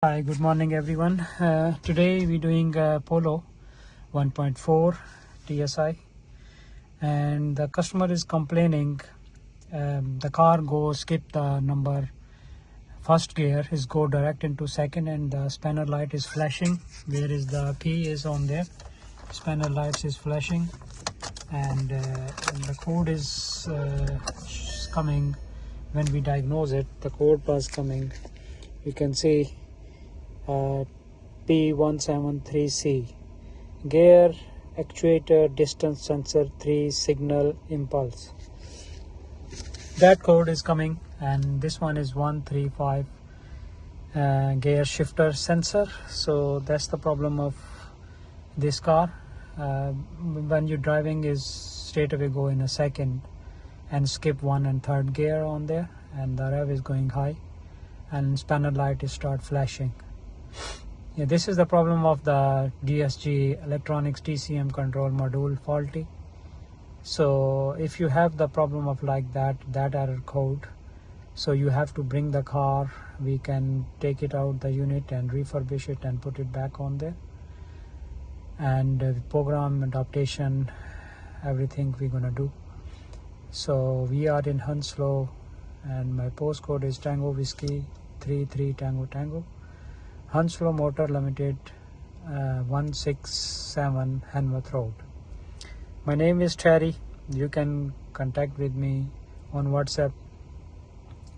Hi, good morning everyone. Today we're doing Polo 1.4 TSI, and the customer is complaining the car skip the number first gear is go direct into second, and the spanner light is flashing. Where is the P is on there, spanner lights is flashing, and the code is coming. When we diagnose it, the code was coming. You can see P173C Gear, actuator, distance sensor 3, signal, impulse. That code is coming, and this one is 135 gear shifter sensor. So that's the problem of this car. When you're driving is straight away go in a second and skip 1 and 3rd gear on there, and the rev is going high and spanner light is start flashing. Yeah, this is the problem of the DSG electronics TCM control module faulty. So if you have the problem of like that error code, so you have to bring the car. We can take it out the unit and refurbish it and put it back on there, and program adaptation, everything we're gonna do. So we are in Hounslow, and my postcode is Tango Whiskey 33 Tango Tango, Hounslow Motor Limited, 167 Hanworth Road. My name is Terry. You can contact with me on WhatsApp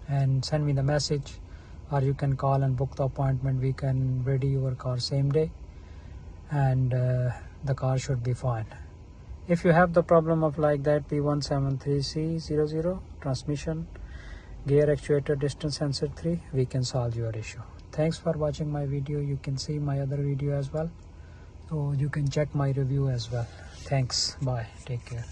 and send me the message, or you can call and book the appointment. We can ready your car same day, and the car should be fine. If you have the problem of like that P173C00 transmission, gear, actuator, distance sensor 3, we can solve your issue. Thanks for watching my video. You can see my other video as well, so you can check my review as well. Thanks. Bye. Take care.